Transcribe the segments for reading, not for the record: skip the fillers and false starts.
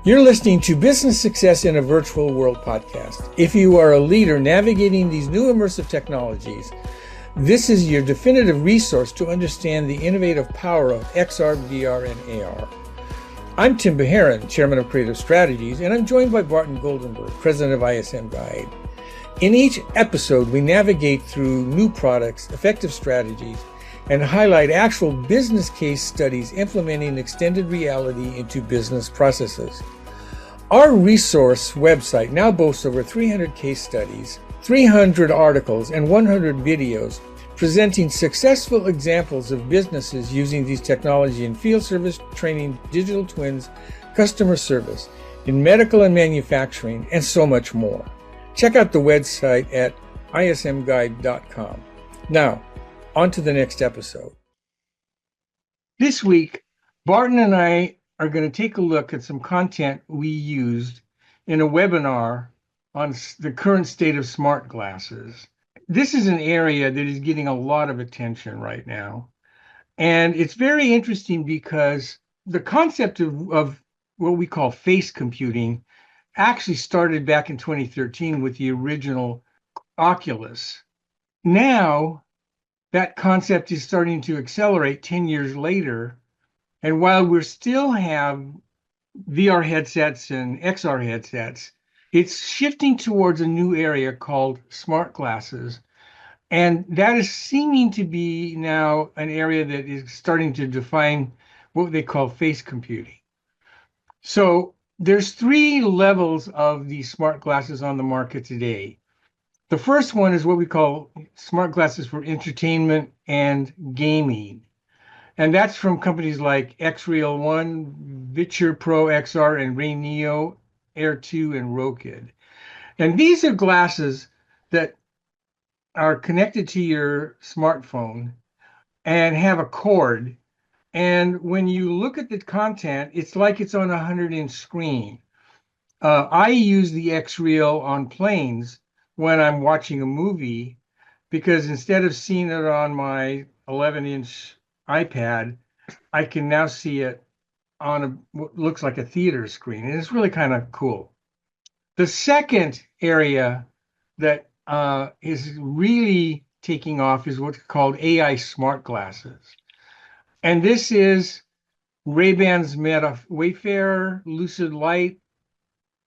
You're listening to Business Success in a Virtual World podcast. If you are a leader navigating these new immersive technologies, this is your definitive resource to understand the innovative power of XR, VR, and AR. I'm Tim Beharon, Chairman of Creative Strategies, and I'm joined by Barton, President of ISM Guide. In each episode, we navigate through new products, effective strategies, and highlight actual business case studies implementing extended reality into business processes. Our resource website now boasts over 300 case studies, 300 articles, and 100 videos presenting successful examples of businesses using these technology in field service, training, digital twins, customer service, in medical and manufacturing, and so much more. Check out the website at ismguide.com. Now, on to the next episode. This week, Barton and I are going to take a look at some content we used in a webinar on the current state of smart glasses. This is an area that is getting a lot of attention right now. And it's very interesting because the concept of what we call face computing actually started back in 2013 with the original Oculus. Now, that concept is starting to accelerate 10 years later. And while we still have VR headsets and XR headsets, it's shifting towards a new area called smart glasses. And that is seeming to be now an area that is starting to define what they call face computing. So there's three levels of these smart glasses on the market today. The first one is what we call smart glasses for entertainment and gaming. And that's from companies like XREAL One, Viture Pro XR, and Ray Neo, Air 2, and Rokid. And these are glasses that are connected to your smartphone and have a cord. And when you look at the content, it's like it's on a 100-inch screen. I use the XREAL on planes when I'm watching a movie, because instead of seeing it on my 11-inch iPad, I can now see it on what looks like a theater screen, and it's really kind of cool. The second area that is really taking off is what's called AI smart glasses. And this is Ray-Ban's Meta Wayfarer, Lucid Light,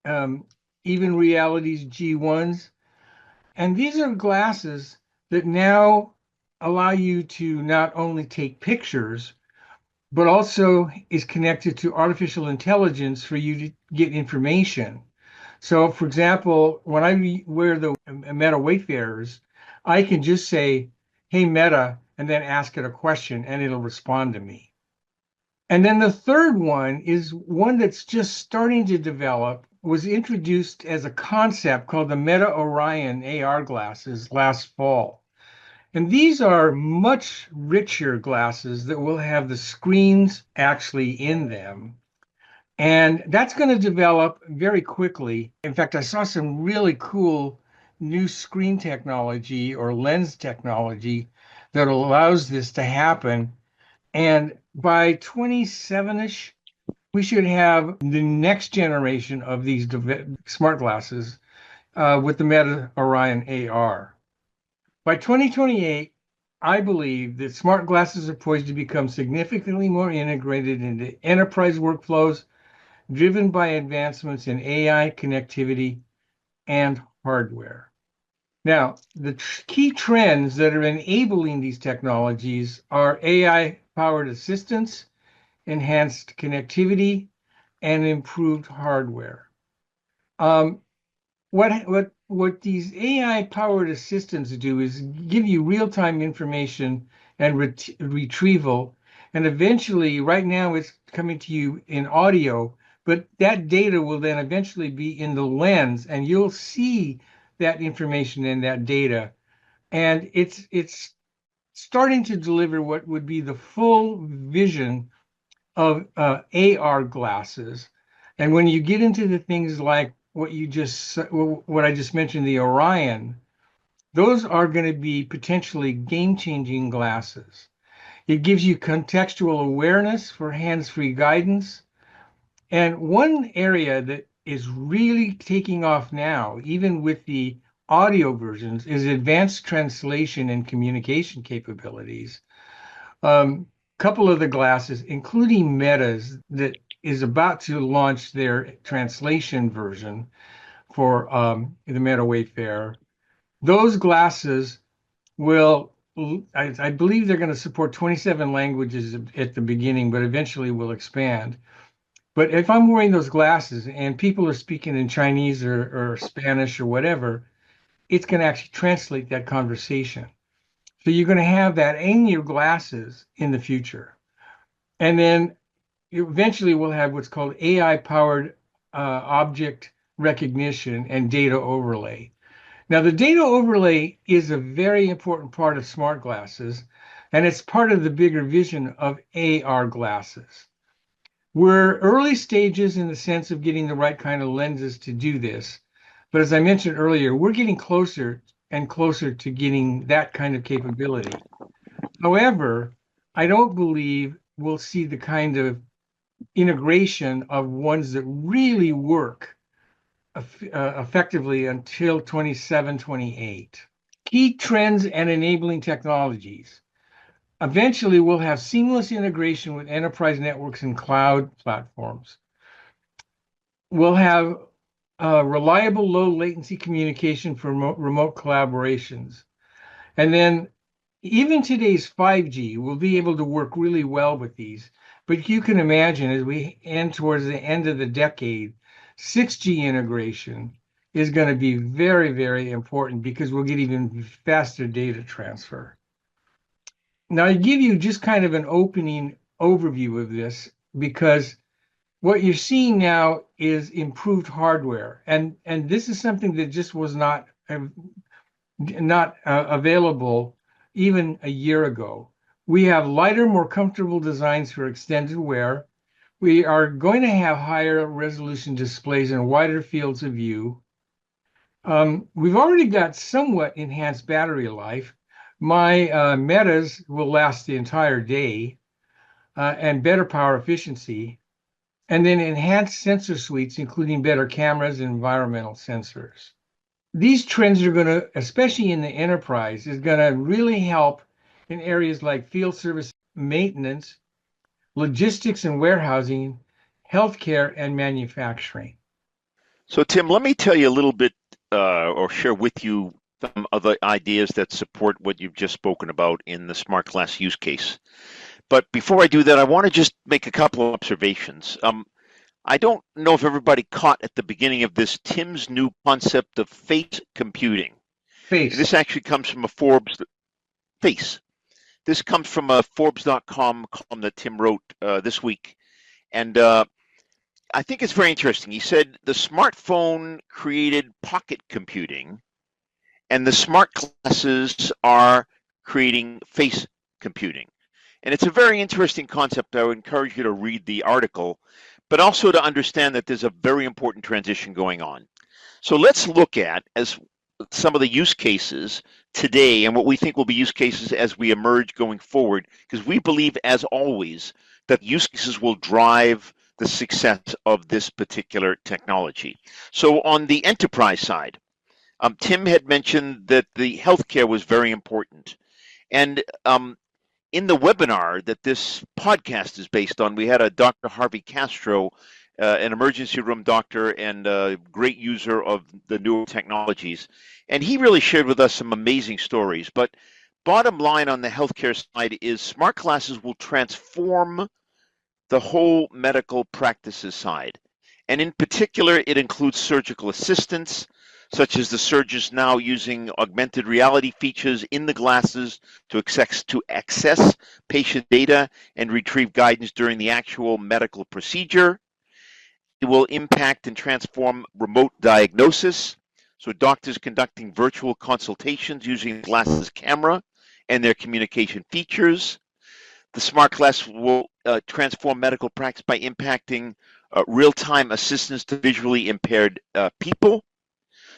Even Reality's G1s. And these are glasses that now allow you to not only take pictures, but also is connected to artificial intelligence for you to get information. So, for example, when I wear the Meta Wayfarers, I can just say, "Hey, Meta," and then ask it a question, and it'll respond to me. And then the third one is one that's just starting to develop, was introduced as a concept called the Meta Orion AR glasses last fall. And these are much richer glasses that will have the screens actually in them. And that's going to develop very quickly. In fact, I saw some really cool new screen technology or lens technology that allows this to happen. And by 27-ish, we should have the next generation of these smart glasses with the Meta Orion AR. By 2028, I believe that smart glasses are poised to become significantly more integrated into enterprise workflows, driven by advancements in AI, connectivity, and hardware. Now, the key trends that are enabling these technologies are AI-powered assistance, enhanced connectivity, and improved hardware. What these AI-powered assistants do is give you real-time information and retrieval, and eventually, right now it's coming to you in audio, but that data will then eventually be in the lens, and you'll see that information in that data. And it's starting to deliver what would be the full vision of AR glasses. And when you get into the things like what I just mentioned, the Orion, those are going to be potentially game-changing glasses. It gives you contextual awareness for hands-free guidance. And one area that is really taking off now, even with the audio versions, is advanced translation and communication capabilities. Couple of the glasses, including Meta's, that is about to launch their translation version for the Meta Wayfarer. Those glasses will, I believe they're going to support 27 languages at the beginning, but eventually will expand. But if I'm wearing those glasses and people are speaking in Chinese or Spanish or whatever, it's going to actually translate that conversation. So you're going to have that in your glasses in the future. And then eventually we'll have what's called AI powered object recognition and data overlay. Now, the data overlay is a very important part of smart glasses, and it's part of the bigger vision of AR glasses. We're early stages in the sense of getting the right kind of lenses to do this. But as I mentioned earlier, we're getting closer and closer to getting that kind of capability. However, I don't believe we'll see the kind of integration of ones that really work effectively until 27, 28. Key trends and enabling technologies. Eventually, we'll have seamless integration with enterprise networks and cloud platforms. We'll have reliable low latency communication for remote collaborations. And then even today's 5G will be able to work really well with these. But you can imagine as we end towards the end of the decade, 6G integration is going to be very, very important because we'll get even faster data transfer. Now, I give you just kind of an opening overview of this because what you're seeing now is improved hardware, and this is something that just was not available even a year ago. We have lighter, more comfortable designs for extended wear. We are going to have higher resolution displays and wider fields of view. We've already got somewhat enhanced battery life. My Metas will last the entire day and better power efficiency. And then enhanced sensor suites, including better cameras and environmental sensors. These trends are going to, especially in the enterprise, is going to really help in areas like field service maintenance, logistics and warehousing, healthcare, and manufacturing. So, Tim, let me tell you a little bit or share with you some of the ideas that support what you've just spoken about in the smart glass use case. But before I do that, I want to just make a couple of observations. I don't know if everybody caught at the beginning of this Tim's new concept of face computing. Face. This actually comes from a Forbes face. This comes from a Forbes.com column that Tim wrote this week. And I think it's very interesting. He said the smartphone created pocket computing, and the smart glasses are creating face computing. And it's a very interesting concept. I would encourage you to read the article, but also to understand that there's a very important transition going on. So let's look at as some of the use cases today and what we think will be use cases as we emerge going forward, because we believe, as always, that use cases will drive the success of this particular technology. So on the enterprise side, Tim had mentioned that the healthcare was very important. And in the webinar that this podcast is based on, we had a Dr. Harvey Castro, an emergency room doctor and a great user of the newer technologies. And he really shared with us some amazing stories. But bottom line on the healthcare side is smart glasses will transform the whole medical practices side. And in particular, it includes surgical assistance, such as the surgeons now using augmented reality features in the glasses to access patient data and retrieve guidance during the actual medical procedure. It will impact and transform remote diagnosis, so doctors conducting virtual consultations using the glasses camera and their communication features. The smart glass will transform medical practice by impacting real-time assistance to visually impaired people.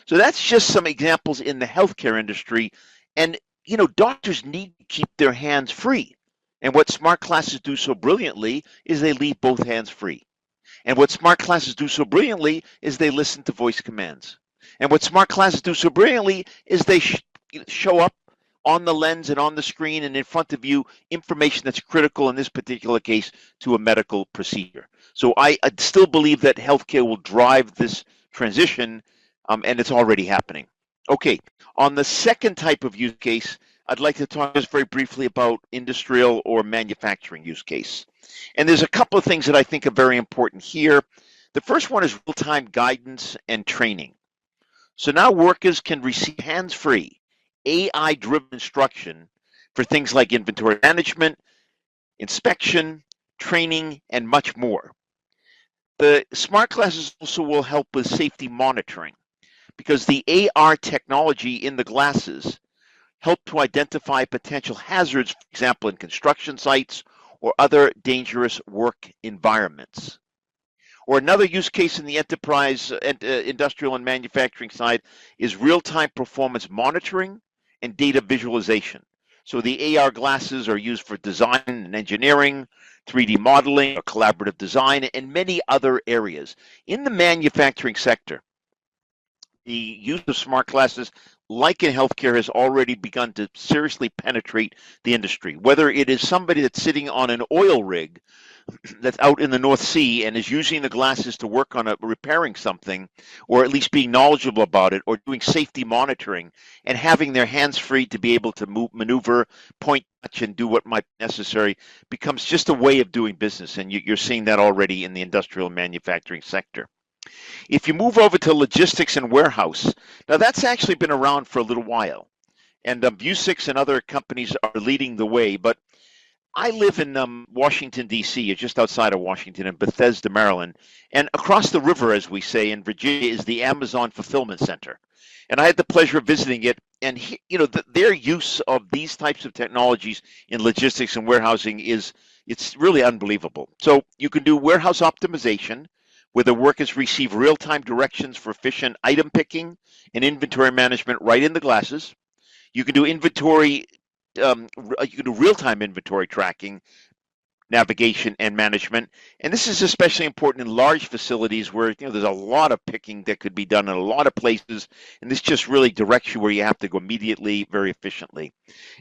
So that's just some examples in the healthcare industry. And, doctors need to keep their hands free. And what smart glasses do so brilliantly is they leave both hands free. And what smart glasses do so brilliantly is they listen to voice commands. And what smart glasses do so brilliantly is they show up on the lens and on the screen and in front of you information that's critical in this particular case to a medical procedure. So I still believe that healthcare will drive this transition, and it's already happening. Okay, on the second type of use case, I'd like to talk just very briefly about industrial or manufacturing use case. And there's a couple of things that I think are very important here. The first one is real-time guidance and training. So now workers can receive hands-free, AI-driven instruction for things like inventory management, inspection, training, and much more. The smart glasses also will help with safety monitoring because the AR technology in the glasses help to identify potential hazards, for example, in construction sites or other dangerous work environments. Or another use case in the enterprise, industrial and manufacturing side is real-time performance monitoring and data visualization. So the AR glasses are used for design and engineering, 3D modeling, or collaborative design, and many other areas. In the manufacturing sector, the use of smart glasses, like in healthcare, has already begun to seriously penetrate the industry. Whether it is somebody that's sitting on an oil rig that's out in the North Sea and is using the glasses to work on repairing something, or at least being knowledgeable about it, or doing safety monitoring, and having their hands free to be able to maneuver, point, touch, and do what might be necessary, becomes just a way of doing business. And you're seeing that already in the industrial and manufacturing sector. If you move over to logistics and warehouse, now that's actually been around for a little while. And Vuzix and other companies are leading the way, but I live in Washington, D.C., just outside of Washington, in Bethesda, Maryland. And across the river, as we say, in Virginia, is the Amazon Fulfillment Center. And I had the pleasure of visiting it. And their use of these types of technologies in logistics and warehousing it's really unbelievable. So you can do warehouse optimization, where the workers receive real-time directions for efficient item picking and inventory management right in the glasses. You can do you can do real-time inventory tracking, navigation, and management. And this is especially important in large facilities where there's a lot of picking that could be done in a lot of places, and this just really directs you where you have to go immediately, very efficiently.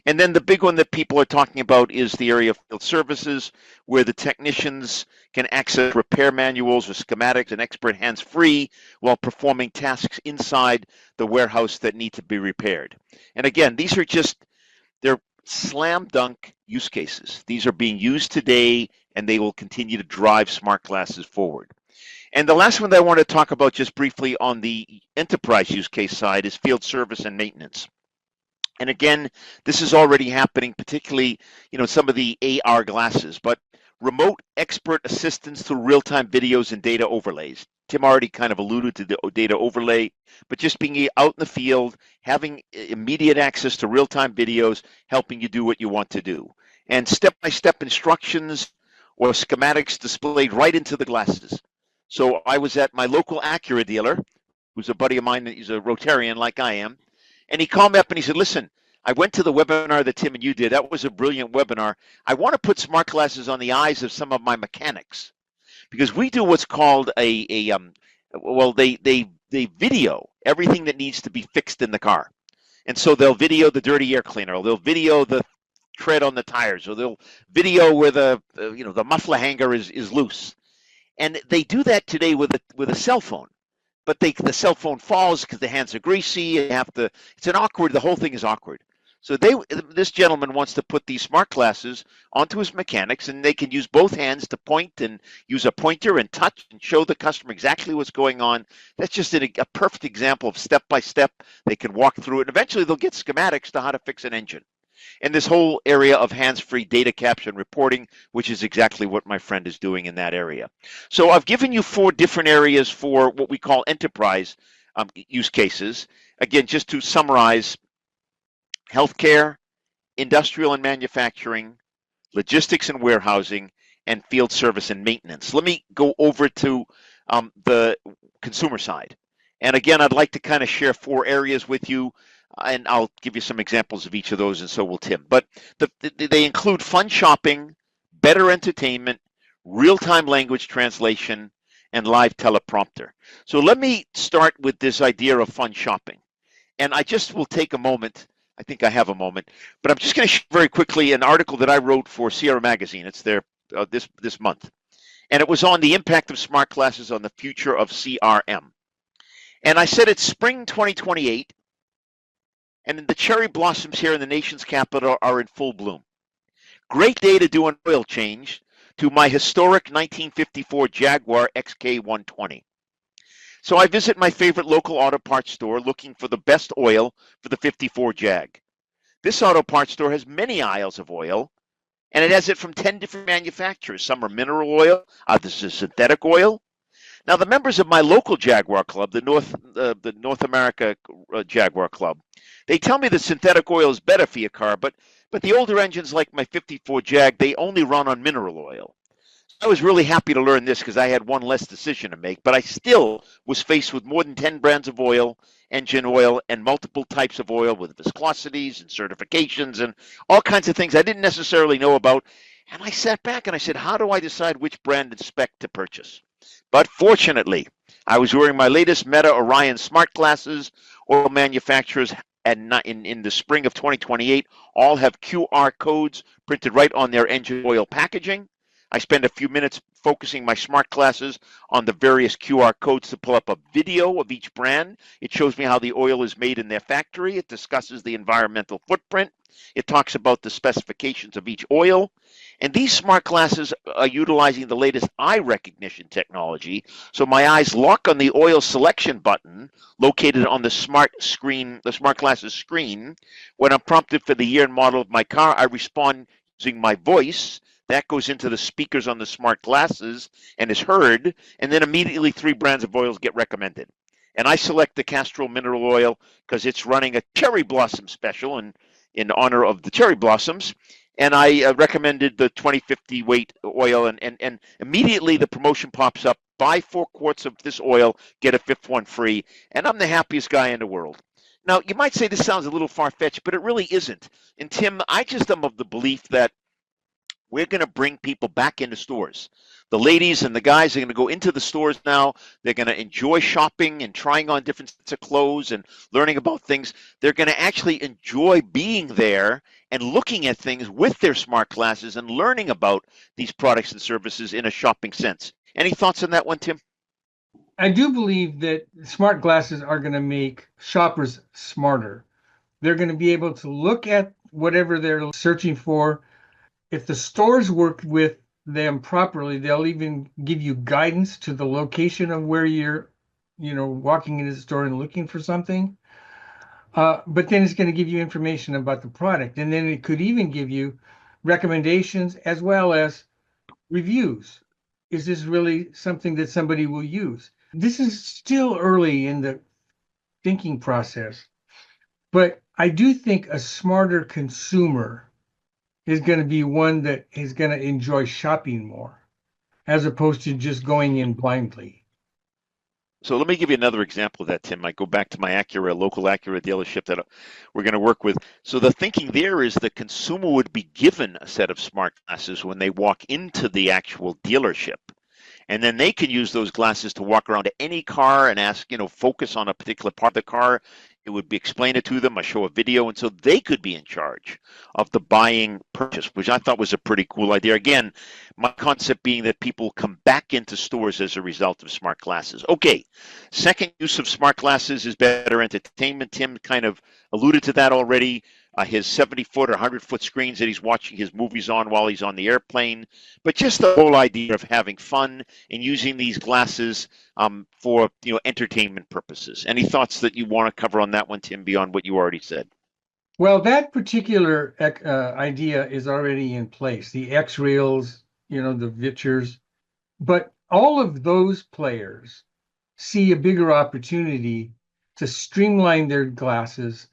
And then the big one that people are talking about is the area of field services, where the technicians can access repair manuals or schematics and expert hands-free while performing tasks inside the warehouse that need to be repaired. And again, they're slam dunk use cases. These are being used today, and they will continue to drive smart glasses forward. And the last one that I want to talk about just briefly on the enterprise use case side is field service and maintenance. And again, this is already happening, particularly, some of the AR glasses, but remote expert assistance through real-time videos and data overlays. Tim already kind of alluded to the data overlay, but just being out in the field, having immediate access to real-time videos, helping you do what you want to do. And step-by-step instructions or schematics displayed right into the glasses. So I was at my local Acura dealer, who's a buddy of mine, he's a Rotarian like I am, and he called me up and he said, listen, I went to the webinar that Tim and you did. That was a brilliant webinar. I want to put smart glasses on the eyes of some of my mechanics, because we do what's called they video everything that needs to be fixed in the car. And so they'll video the dirty air cleaner, or they'll video the tread on the tires, or they'll video where the muffler hanger is loose. And they do that today with a cell phone. But the cell phone falls because the hands are greasy. The whole thing is awkward. So this gentleman wants to put these smart glasses onto his mechanics, and they can use both hands to point and use a pointer and touch and show the customer exactly what's going on. That's just a perfect example of step by step. They can walk through it, and eventually they'll get schematics to how to fix an engine. And this whole area of hands-free data capture and reporting, which is exactly what my friend is doing in that area. So I've given you 4 different areas for what we call enterprise use cases. Again, just to summarize: healthcare, industrial and manufacturing, logistics and warehousing, and field service and maintenance. Let me go over to the consumer side. And again, I'd like to kind of share 4 areas with you, and I'll give you some examples of each of those, and so will Tim. But they include fun shopping, better entertainment, real-time language translation, and live teleprompter. So let me start with this idea of fun shopping. And I just will take a moment. I think I have a moment, but I'm just going to share very quickly an article that I wrote for Sierra Magazine. It's there this month, and it was on the impact of smart glasses on the future of CRM. And I said it's spring 2028, and the cherry blossoms here in the nation's capital are in full bloom. Great day to do an oil change to my historic 1954 Jaguar XK120. So I visit my favorite local auto parts store looking for the best oil for the 54 Jag. This auto parts store has many aisles of oil, and it has it from 10 different manufacturers. Some are mineral oil, others are synthetic oil. Now, the members of my local Jaguar Club, the North America Jaguar Club, they tell me that synthetic oil is better for your car, but the older engines like my 54 Jag, they only run on mineral oil. I was really happy to learn this because I had one less decision to make, but I still was faced with more than 10 brands of oil, engine oil, and multiple types of oil with viscosities and certifications and all kinds of things I didn't necessarily know about. And I sat back and I said, how do I decide which brand and spec to purchase? But fortunately, I was wearing my latest Meta Orion smart glasses. Oil manufacturers in the spring of 2028 all have QR codes printed right on their engine oil packaging. I spend a few minutes focusing my smart glasses on the various QR codes to pull up a video of each brand. It shows me how the oil is made in their factory. It discusses the environmental footprint. It talks about the specifications of each oil. And these smart glasses are utilizing the latest eye recognition technology. So my eyes lock on the oil selection button located on the smart glasses screen. When I'm prompted for the year and model of my car, I respond using my voice. That goes into the speakers on the smart glasses and is heard, and then immediately 3 brands of oils get recommended. And I select the Castrol mineral oil because it's running a cherry blossom special in honor of the cherry blossoms. And I recommended the 2050 weight oil, and immediately the promotion pops up. Buy 4 quarts of this oil, get a 5th one free, and I'm the happiest guy in the world. Now, you might say this sounds a little far-fetched, but it really isn't. And Tim, I just am of the belief that we're going to bring people back into stores. The ladies and the guys are going to go into the stores now. They're going to enjoy shopping and trying on different sets of clothes and learning about things. They're going to actually enjoy being there and looking at things with their smart glasses and learning about these products and services in a shopping sense. Any thoughts on that one, Tim? I do believe that smart glasses are going to make shoppers smarter. They're going to be able to look at whatever they're searching for. If the stores work with them properly, they'll even give you guidance to the location of where you're, walking into the store and looking for something. But then it's going to give you information about the product. And then it could even give you recommendations as well as reviews. Is this really something that somebody will use? This is still early in the thinking process, but I do think a smarter consumer is going to be one that is going to enjoy shopping more as opposed to just going in blindly. So let me give you another example of that, Tim. I go back to my Acura, local Acura dealership that we're going to work with. So the thinking there is the consumer would be given a set of smart glasses when they walk into the actual dealership. And then they can use those glasses to walk around to any car and ask, focus on a particular part of the car. It would be explain it to them. I show a video, and so they could be in charge of the buying purchase, which I thought was a pretty cool idea. Again, my concept being that people come back into stores as a result of smart glasses. Okay, second use of smart glasses is better entertainment. Tim kind of alluded to that already. His 70-foot or 100-foot screens that he's watching his movies on while he's on the airplane. But just the whole idea of having fun and using these glasses for entertainment purposes. Any thoughts that you want to cover on that one, Tim, beyond what you already said? Well, that particular idea is already in place. The X-Rails, the Vitchers, but all of those players see a bigger opportunity to streamline their glasses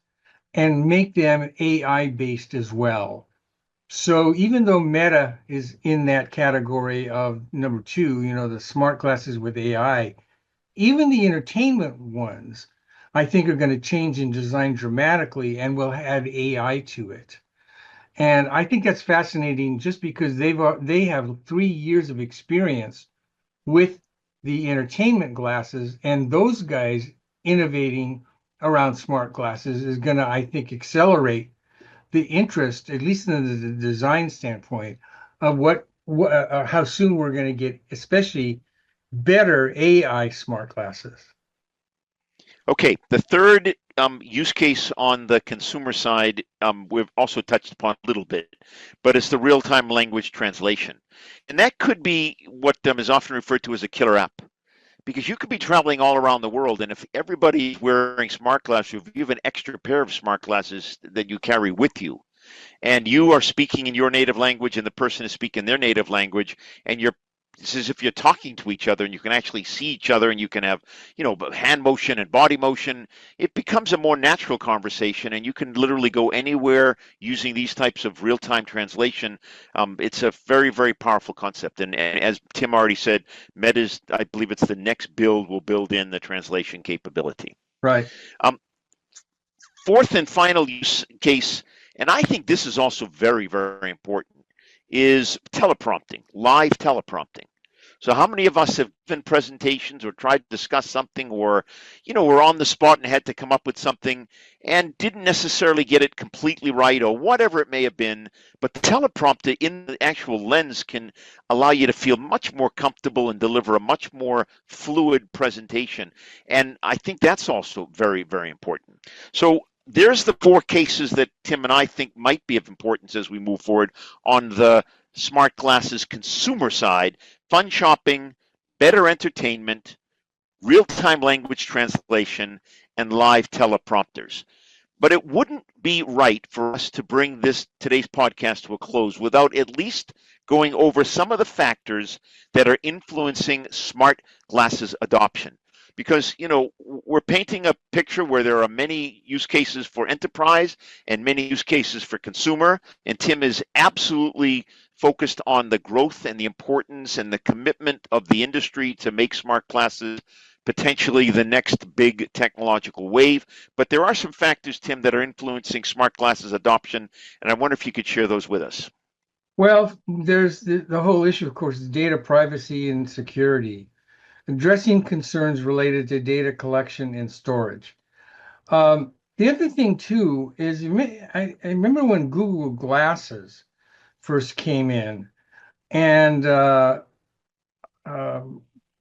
and make them AI based as well. So even though Meta is in that category of number 2, the smart glasses with AI, even the entertainment ones, I think are going to change in design dramatically and will add AI to it. And I think that's fascinating just because they have 3 years of experience with the entertainment glasses, and those guys innovating around smart glasses is going to, I think, accelerate the interest, at least in the design standpoint, of how soon we're going to get, especially better AI smart glasses. Okay, the third use case on the consumer side, we've also touched upon a little bit, but it's the real-time language translation. And that could be what is often referred to as a killer app. Because you could be traveling all around the world, and if everybody's wearing smart glasses, if you have an extra pair of smart glasses that you carry with you, and you are speaking in your native language and the person is speaking their native language, and it's as if you're talking to each other and you can actually see each other and you can have, hand motion and body motion. It becomes a more natural conversation and you can literally go anywhere using these types of real-time translation. It's a very, very powerful concept. And as Tim already said, Meta's, I believe it's the next build will build in the translation capability. Right. Fourth and final use case, and I think this is also very, very important, is teleprompting, live teleprompting. So how many of us have given presentations or tried to discuss something, or, we're on the spot and had to come up with something and didn't necessarily get it completely right or whatever it may have been, but the teleprompter in the actual lens can allow you to feel much more comfortable and deliver a much more fluid presentation. And I think that's also very, very important. So there's the four cases that Tim and I think might be of importance as we move forward on the smart glasses consumer side: fun shopping, better entertainment, real-time language translation, and live teleprompters. But it wouldn't be right for us to bring today's podcast to a close without at least going over some of the factors that are influencing smart glasses adoption. Because, we're painting a picture where there are many use cases for enterprise and many use cases for consumer. And Tim is absolutely focused on the growth and the importance and the commitment of the industry to make smart glasses potentially the next big technological wave. But there are some factors, Tim, that are influencing smart glasses adoption. And I wonder if you could share those with us. Well, there's the whole issue, of course, data privacy and security, addressing concerns related to data collection and storage. The other thing, too, is I remember when Google Glasses first came in, and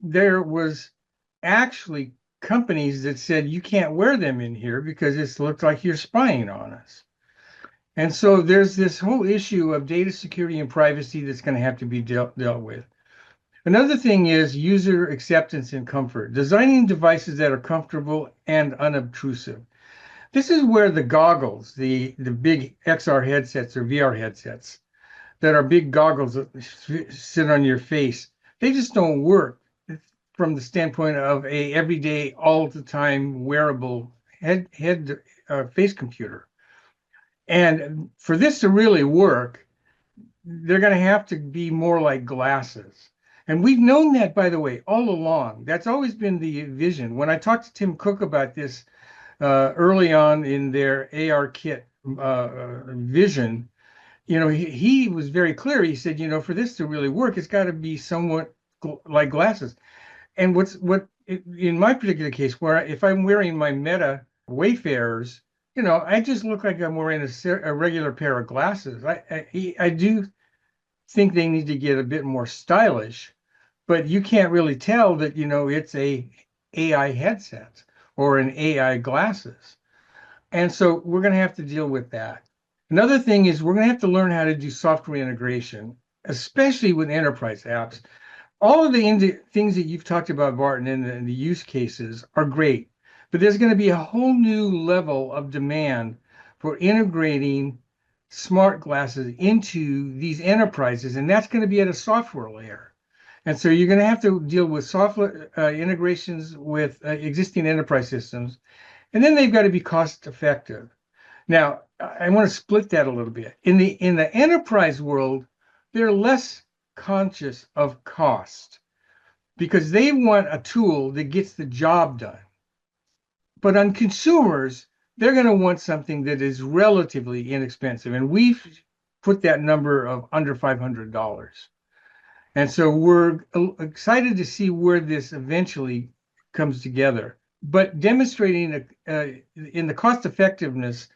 there was actually companies that said you can't wear them in here because it looked like you're spying on us. And so there's this whole issue of data security and privacy that's going to have to be dealt with. Another thing is user acceptance and comfort, designing devices that are comfortable and unobtrusive. This is where the goggles, the big XR headsets or VR headsets that are big goggles that sit on your face, they just don't work from the standpoint of a everyday, all the time wearable face computer. And for this to really work, they're going to have to be more like glasses. And we've known that, by the way, all along. That's always been the vision. When I talked to Tim Cook about this early on in their AR kit vision, he was very clear. He said, for this to really work, it's got to be somewhat like glasses. And in my particular case, where if I'm wearing my Meta Wayfarers, I just look like I'm wearing a regular pair of glasses. I do think they need to get a bit more stylish, but you can't really tell that, it's a AI headset or an AI glasses. And so we're going to have to deal with that. Another thing is we're going to have to learn how to do software integration, especially with enterprise apps. All of the things that you've talked about, Barton, and the use cases are great, but there's going to be a whole new level of demand for integrating smart glasses into these enterprises, and that's going to be at a software layer. And so you're going to have to deal with software integrations with existing enterprise systems, and then they've got to be cost effective. Now, I want to split that a little bit. In the enterprise world, they're less conscious of cost because they want a tool that gets the job done. But on consumers, they're going to want something that is relatively inexpensive. And we've put that number of under $500. And so we're excited to see where this eventually comes together. But demonstrating in the cost effectiveness,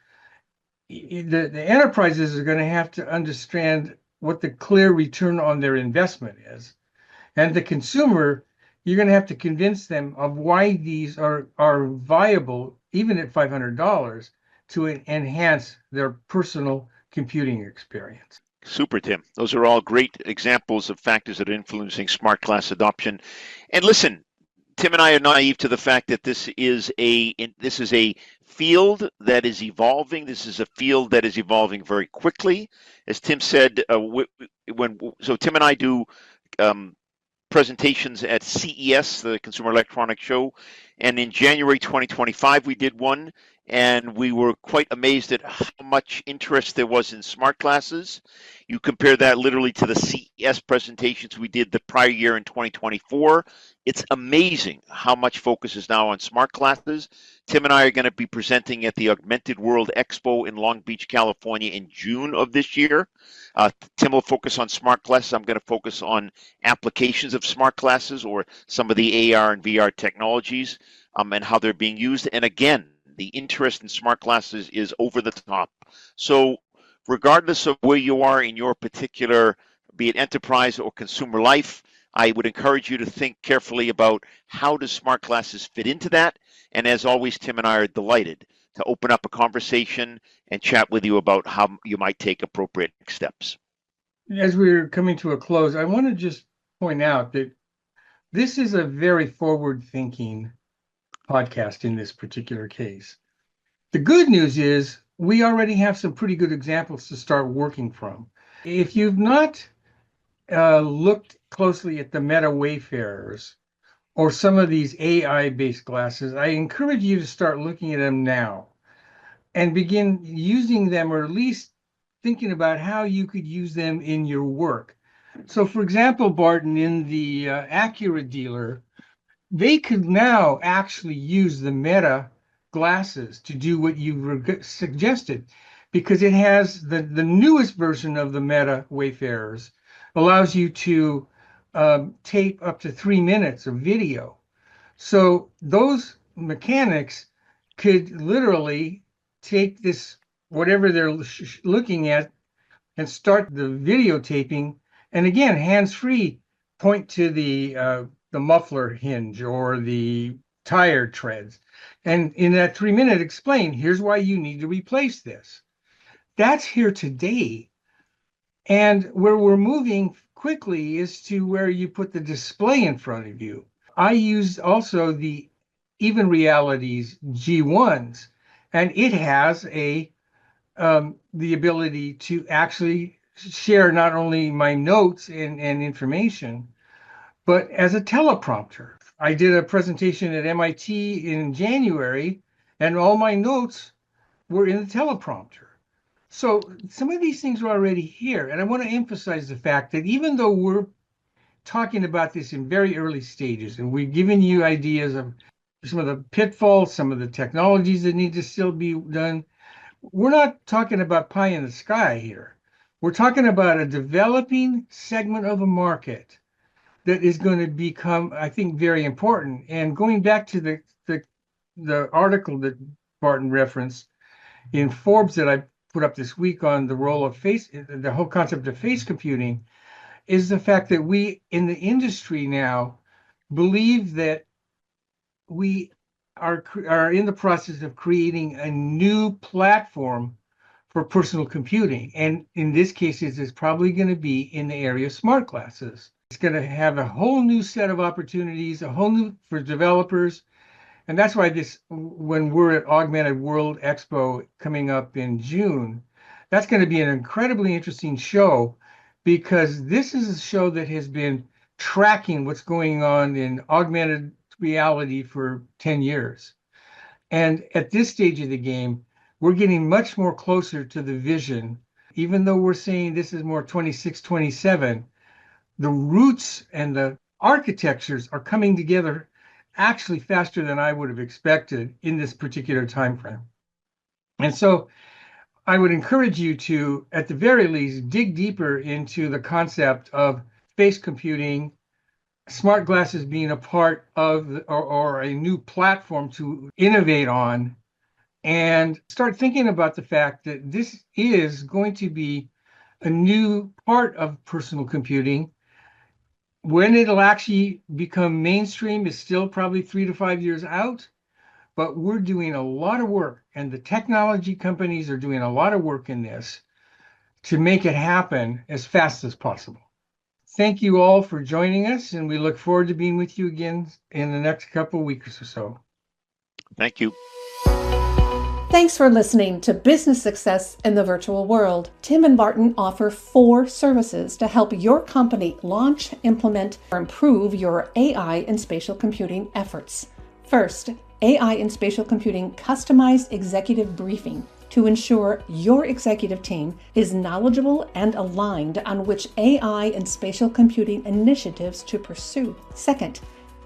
the enterprises are going to have to understand what the clear return on their investment is. And the consumer, you're going to have to convince them of why these are viable, even at $500, to enhance their personal computing experience. Super, Tim. Those are all great examples of factors that are influencing smart glass adoption. And listen, Tim and I are naive to the fact that this is a field that is evolving. This is a field that is evolving very quickly. As Tim said, Tim and I do um, presentations at CES, the Consumer Electronics Show, and in January 2025 we did one, and we were quite amazed at how much interest there was in smart glasses. You compare that literally to the CES presentations we did the prior year in 2024. It's amazing how much focus is now on smart glasses. Tim and I are going to be presenting at the Augmented World Expo in Long Beach, California in June of this year. Tim will focus on smart glasses. I'm going to focus on applications of smart glasses or some of the AR and VR technologies and how they're being used. And again, the interest in smart glasses is over the top. So regardless of where you are in your particular, be it enterprise or consumer life, I would encourage you to think carefully about how does smart glasses fit into that. And as always, Tim and I are delighted to open up a conversation and chat with you about how you might take appropriate steps. As we're coming to a close, I want to just point out that this is a very forward-thinking podcast in this particular case. The good news is we already have some pretty good examples to start working from. If you've not looked closely at the Meta Wayfarers or some of these AI-based glasses, I encourage you to start looking at them now and begin using them, or at least thinking about how you could use them in your work. So, for example, Barton, in the Acura dealer, they could now actually use the Meta glasses to do what you suggested, because it has the newest version of the Meta Wayfarers allows you to tape up to 3 minutes of video. So those mechanics could literally take this, whatever they're looking at, and start the videotaping. And again, hands-free, point to the muffler hinge or the tire treads. And in that 3 minute explain, here's why you need to replace this. That's here today. And where we're moving quickly is to where you put the display in front of you. I use also the Even Realities G1s, and it has the ability to actually share not only my notes and information, but as a teleprompter. I did a presentation at MIT in January, and all my notes were in the teleprompter. So some of these things are already here. And I want to emphasize the fact that even though we're talking about this in very early stages, and we've given you ideas of some of the pitfalls, some of the technologies that need to still be done, we're not talking about pie in the sky here. We're talking about a developing segment of a market that is going to become, I think, very important. And going back to the article that Barton referenced in Forbes that I put up this week on the role of the whole concept of face computing, is the fact that we in the industry now believe that we are in the process of creating a new platform for personal computing. And in this case, it's probably going to be in the area of smart glasses. It's going to have a whole new set of opportunities, a whole new for developers. And that's why when we're at Augmented World Expo coming up in June, that's going to be an incredibly interesting show, because this is a show that has been tracking what's going on in augmented reality for 10 years. And at this stage of the game, we're getting much more closer to the vision. Even though we're saying this is more 26, 27, the roots and the architectures are coming together actually faster than I would have expected in this particular time frame. And so I would encourage you to, at the very least, dig deeper into the concept of space computing, smart glasses being a part of or a new platform to innovate on, and start thinking about the fact that this is going to be a new part of personal computing. When it'll actually become mainstream is still probably 3 to 5 years out, but we're doing a lot of work, and the technology companies are doing a lot of work in this to make it happen as fast as possible. Thank you all for joining us, and we look forward to being with you again in the next couple of weeks or so. Thank you. Thanks for listening to Business Success in the Virtual World. Tim and Barton offer 4 services to help your company launch, implement, or improve your AI and spatial computing efforts. First, AI and spatial computing customized executive briefing to ensure your executive team is knowledgeable and aligned on which AI and spatial computing initiatives to pursue. Second,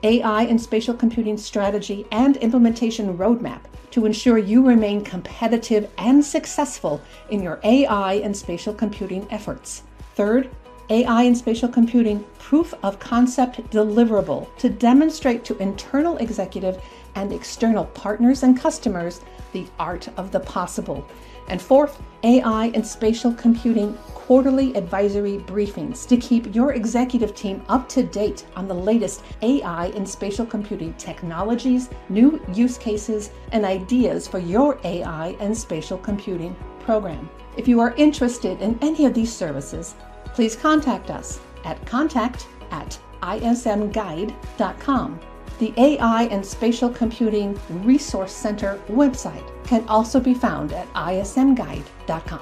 AI and spatial computing strategy and implementation roadmap to ensure you remain competitive and successful in your AI and spatial computing efforts. Third, AI and spatial computing proof of concept deliverable to demonstrate to internal executive and external partners and customers the art of the possible. And fourth, AI and spatial computing quarterly advisory briefings to keep your executive team up to date on the latest AI and spatial computing technologies, new use cases, and ideas for your AI and spatial computing program. If you are interested in any of these services, please contact us at contact@ismguide.com. The AI and Spatial Computing Resource Center website can also be found at ismguide.com.